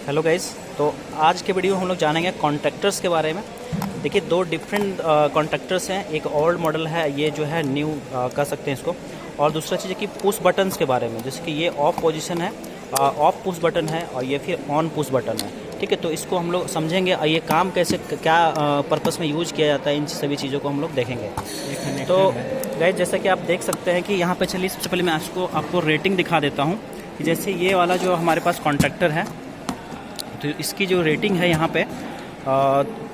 Hello guys, तो आज के वीडियो हम लोग जानेंगे कॉन्ट्रैक्टर्स के बारे में। देखिए, दो डिफरेंट कॉन्ट्रैक्टर्स हैं। एक ओल्ड मॉडल है, ये जो है न्यू कह सकते हैं इसको। और दूसरा चीज़ है कि पुश बटन्स के बारे में, जैसे कि ये ऑफ पोजीशन है, ऑफ पुश बटन है, और ये फिर ऑन पुश बटन है। ठीक है, तो इसको हम लोग समझेंगे और ये काम कैसे, क्या पर्पस में यूज किया जाता है, इन सभी चीज़ों को हम लोग देखेंगे। तो गाइस, जैसा कि आप देख सकते हैं कि यहाँ पे चलिए सबसे पहले मैं आपको रेटिंग दिखा देता हूँ। जैसे ये वाला जो हमारे पास कॉन्ट्रैक्टर है, तो इसकी जो रेटिंग है यहाँ पे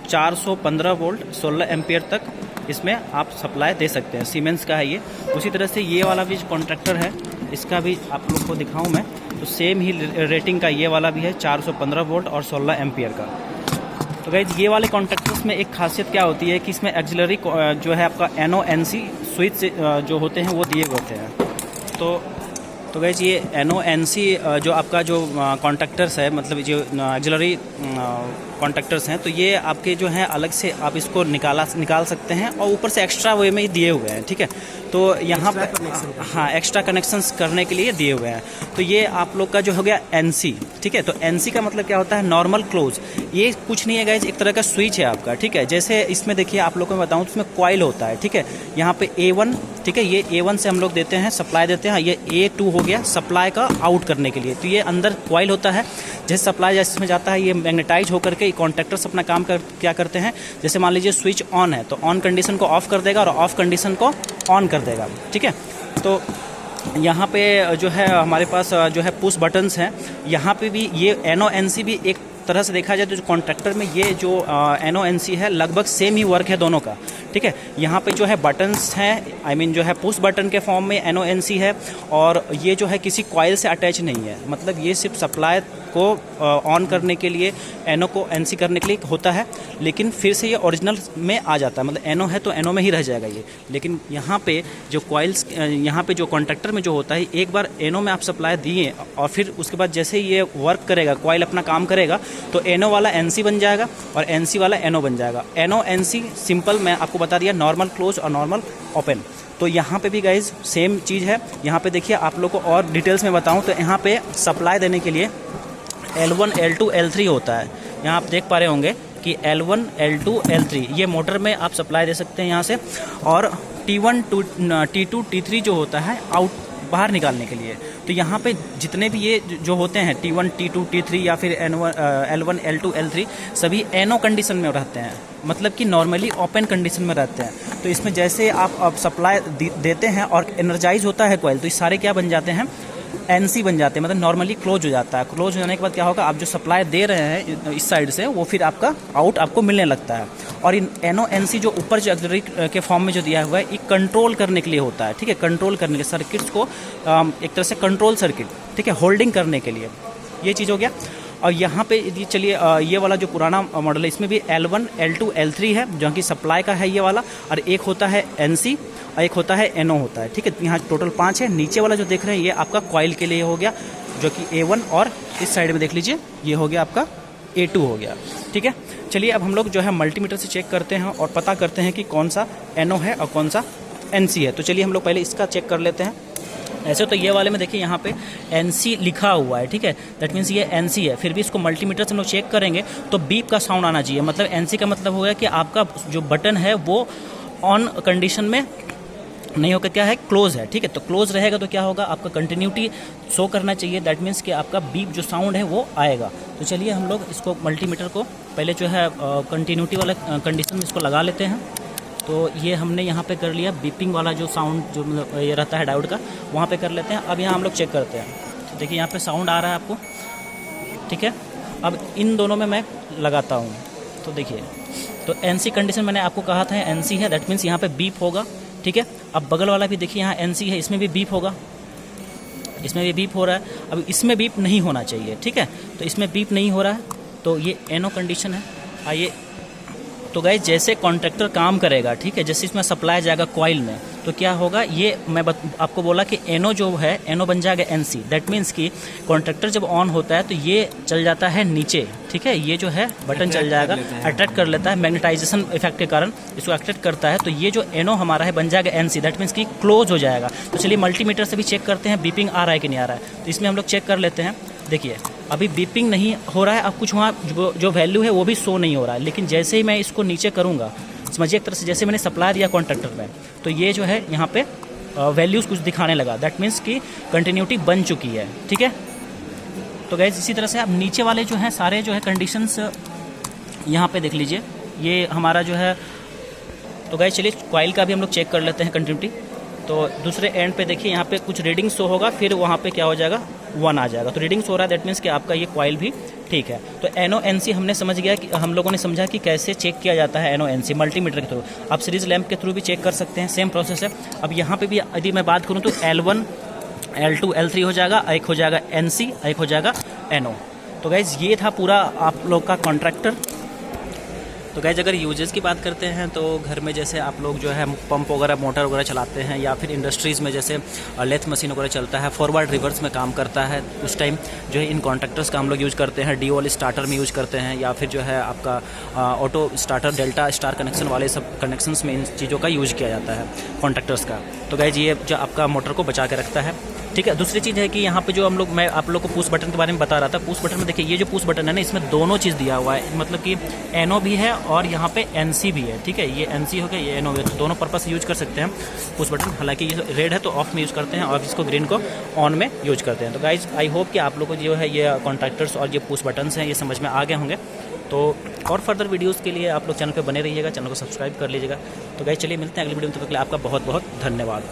415 वोल्ट 16 एम्पियर तक इसमें आप सप्लाई दे सकते हैं। सीमेंस का है ये। उसी तरह से ये वाला भी कॉन्ट्रैक्टर है, इसका भी आप लोग को दिखाऊं मैं, तो सेम ही रेटिंग का ये वाला भी है 415 वोल्ट और 16 एम्पियर का। तो गाइस, ये वाले कॉन्ट्रैक्टर्स में एक खासियत क्या होती है कि इसमें एक्सिलरी जो है आपका NONC स्विच जो होते हैं वो दिए होते हैं। तो गाइस, ये NONC जो आपका जो कॉन्ट्रैक्टर्स है, मतलब जो एक्सिलरी कॉन्ट्रैक्टर्स हैं, तो ये आपके जो हैं अलग से आप इसको निकाल सकते हैं और ऊपर से एक्स्ट्रा वे में ही दिए हुए हैं। ठीक है, तो यहाँ पर हाँ, एक्स्ट्रा कनेक्शंस करने के लिए दिए हुए हैं। तो ये आप लोग का जो हो गया NC। ठीक है, तो NC का मतलब क्या होता है? Normal close. ये कुछ नहीं है गाइस, एक तरह का स्विच है आपका। ठीक है, जैसे इसमें देखिए आप लोग को मैं बताऊँ, इसमें कॉइल होता है। ठीक है, यहाँ पे A1, ठीक है, ये A1 से हम लोग देते हैं, सप्लाई देते हैं। ये A2 हो गया सप्लाई का आउट करने के लिए। तो ये अंदर कॉइल होता है, जैसे सप्लाई जैसे इसमें जाता है, ये मैग्नेटाइज होकर के कॉन्ट्रैक्टर्स अपना काम क्या करते हैं, जैसे मान लीजिए स्विच ऑन है तो ऑन कंडीशन को ऑफ कर देगा और ऑफ कंडीशन को ऑन कर देगा। ठीक है, तो यहाँ पे जो है हमारे पास जो है पुश बटन्स हैं। यहाँ पे भी ये NONC भी एक तरह से देखा जाए तो जो कॉन्ट्रैक्टर में ये जो NONC है लगभग सेम ही वर्क है दोनों का। ठीक है, यहाँ पे जो है बटन्स हैं, जो है पुश बटन के फॉर्म में NONC है, और ये जो है किसी कॉइल से अटैच नहीं है। मतलब ये सिर्फ सप्लाई को ऑन करने के लिए, NO को NC करने के लिए होता है, लेकिन फिर से ये ओरिजिनल में आ जाता है। मतलब NO है तो NO में ही रह जाएगा ये। लेकिन यहाँ पे जो कॉइल्स, यहाँ पे जो कॉन्ट्रैक्टर में जो होता है, एक बार NO में आप सप्लाई दिए और फिर उसके बाद जैसे ही ये वर्क करेगा, कॉइल अपना काम करेगा, तो NO वाला NC बन जाएगा और NC वाला NO बन जाएगा। NONC सिंपल मैं आपको बता दिया, नॉर्मल क्लोज और नॉर्मल ओपन। तो यहाँ पे भी गाइज सेम चीज़ है। यहाँ पे देखिए आप लोग को और डिटेल्स में बताऊँ तो यहाँ पे सप्लाई देने के लिए L1, L2, L3 होता है। यहाँ आप देख पा रहे होंगे कि L1, L2, L3 ये मोटर में आप सप्लाई दे सकते हैं यहाँ से। और T1, T2, T3 जो होता है आउट बाहर निकालने के लिए। तो यहाँ पे जितने भी ये जो होते हैं T1, T2, T3 या फिर L1, L2, L3 सभी NO कंडीशन में रहते हैं, मतलब कि नॉर्मली ओपन कंडीशन में रहते हैं। तो इसमें जैसे आप सप्लाई देते हैं और एनर्जाइज होता है कॉइल, तो ये सारे क्या बन जाते हैं? NC बन जाते हैं, मतलब नॉर्मली क्लोज हो जाता है। क्लोज हो जाने के बाद क्या होगा, आप जो सप्लाई दे रहे हैं इस साइड से, वो फिर आपका आउट आपको मिलने लगता है। और इन NONC जो ऊपर जो एक्सिलरी के फॉर्म में जो दिया हुआ है, ये कंट्रोल करने के लिए होता है। ठीक है, कंट्रोल करने के सर्किट्स को एक तरह से कंट्रोल सर्किट, ठीक है, होल्डिंग करने के लिए ये चीज़ हो गया। और यहाँ पे चलिए ये वाला जो पुराना मॉडल है, इसमें भी L1, L2, L3 है, जो कि सप्लाई का है ये वाला, और एक होता है NC और एक होता है NO होता है। ठीक है, यहाँ टोटल 5 है। नीचे वाला जो देख रहे हैं ये आपका कॉइल के लिए हो गया, जो कि A1, और इस साइड में देख लीजिए ये हो गया आपका A2 हो गया। ठीक है, चलिए अब हम लोग जो है मल्टीमीटर से चेक करते हैं और पता करते हैं कि कौन सा NO है और कौन सा NC है। तो चलिए हम लोग पहले इसका चेक कर लेते हैं। ऐसे तो ये वाले में देखिए यहाँ पे NC लिखा हुआ है। ठीक है, दैट मीन्स ये NC है। फिर भी इसको मल्टीमीटर से हम लोग चेक करेंगे तो बीप का साउंड आना चाहिए। मतलब NC का मतलब हो गया कि आपका जो बटन है वो ऑन कंडीशन में नहीं होकर क्या है, क्लोज है। ठीक है, तो क्लोज रहेगा तो क्या होगा, आपका कंटिन्यूटी शो करना चाहिए। दैट मीन्स कि आपका बीप जो साउंड है वो आएगा। तो चलिए हम लोग इसको मल्टीमीटर को पहले जो है कंटिन्यूटी वाला कंडीशन में इसको लगा लेते हैं। तो ये हमने यहाँ पे कर लिया, बीपिंग वाला जो साउंड जो मतलब ये रहता है डायोड का, वहाँ पे कर लेते हैं। अब यहाँ हम लोग चेक करते हैं। तो देखिए यहाँ पे साउंड आ रहा है आपको। ठीक है, अब इन दोनों में मैं लगाता हूँ तो देखिए, तो NC कंडीशन मैंने आपको कहा था NC है, दैट मीन्स यहाँ पे बीप होगा। ठीक है, अब बगल वाला भी देखिए यहाँ NC है, इसमें भी बीप होगा, इसमें भी बीप हो रहा है। अब इसमें बीप नहीं होना चाहिए। ठीक है, तो इसमें बीप नहीं हो रहा है, तो ये NO कंडीशन है। आइए, तो गाइस जैसे कॉन्ट्रैक्टर काम करेगा, ठीक है, जैसे इसमें सप्लाई जाएगा कॉइल में, तो क्या होगा, ये मैं आपको बोला कि NO जो है NO बन जाएगा NC। दैट मीन्स कि कॉन्ट्रैक्टर जब ऑन होता है तो ये चल जाता है नीचे। ठीक है, ये जो है बटन चल जाएगा, अट्रैक्ट कर लेता है, मैग्नेटाइजेशन इफेक्ट के कारण इसको अट्रैक्ट करता है। तो ये जो NO हमारा है बन जाएगा NC। दैट मीन्स कि क्लोज हो जाएगा। तो चलिए मल्टीमीटर से भी चेक करते हैं बीपिंग आ रहा है कि नहीं आ रहा है। तो इसमें हम लोग चेक कर लेते हैं। देखिए अभी बीपिंग नहीं हो रहा है, अब कुछ वहाँ जो वैल्यू है वो भी शो नहीं हो रहा है, लेकिन जैसे ही मैं इसको नीचे करूँगा, समझिए एक तरह से जैसे मैंने सप्लाई दिया कॉन्ट्रैक्टर में, तो ये जो है यहाँ पे वैल्यूज़ कुछ दिखाने लगा, दैट मीन्स कि कंटिन्यूटी बन चुकी है। ठीक है, तो गाइस इसी तरह से अब नीचे वाले जो हैं सारे जो है कंडीशंस यहाँ पे देख लीजिए, ये हमारा जो है। तो गाइस चलिए कॉइल का भी हम लोग चेक कर लेते हैं कंटिन्यूटी। तो दूसरे एंड पे देखिए यहाँ पे कुछ रीडिंग शो होगा, फिर वहाँ पे क्या हो जाएगा 1 आ जाएगा, तो रीडिंग शो हो रहा है, दैट मीन्स कि आपका ये कॉइल भी ठीक है। तो NONC हमने समझ गया कि हम लोगों ने समझा कि कैसे चेक किया जाता है NONC मल्टीमीटर के थ्रू। आप सीरीज लैंप के थ्रू भी चेक कर सकते हैं, सेम प्रोसेस है। अब यहाँ पे भी यदि मैं बात करूँ तो L1 L2 L3 हो जाएगा, एक हो जाएगा NC, एक हो जाएगा NO। तो गाइज ये था पूरा आप लोग का कॉन्ट्रैक्टर। तो गाइज अगर यूजेस की बात करते हैं तो घर में जैसे आप लोग जो है पंप वगैरह मोटर वगैरह चलाते हैं, या फिर इंडस्ट्रीज़ में जैसे लेथ मशीन वगैरह चलता है, फॉरवर्ड रिवर्स में काम करता है, उस टाइम जो है इन कॉन्ट्रैक्टर्स का हम लोग यूज़ करते हैं। DOL स्टार्टर में यूज़ करते हैं, या फिर जो है आपका auto starter delta star connection वाले सब कनेक्शंस में इन चीज़ों का यूज़ किया जाता है कॉन्ट्रैक्टर्स का। तो गाइज ये जो आपका मोटर को बचा के रखता है। ठीक है, दूसरी चीज़ है कि यहाँ पे जो मैं आप लोग को पुश बटन के बारे में बता रहा था। पुश बटन में देखिए ये जो पुश बटन है ना, इसमें दोनों चीज़ दिया हुआ है, मतलब कि NO भी है और यहाँ पे NC भी है। ठीक है, ये NC हो गया, ये NO है, तो दोनों पर्पस यूज कर सकते हैं पुश बटन। हालांकि ये रेड है तो ऑफ में यूज़ करते हैं, और इसको ग्रीन को ऑन में यूज करते हैं। तो गाइज आई होप कि आप लोगों को जो है ये कॉन्ट्रैक्टर्स और ये पुश बटन्स हैं ये समझ में आ गए होंगे। तो और फर्दर वीडियोज़ के लिए आप लोग चैनल पर बने रहिएगा, चैनल को सब्सक्राइब कर लीजिएगा। तो गाइज चलिए मिलते हैं अगली वीडियो में, तब तक के लिए आपका बहुत बहुत धन्यवाद।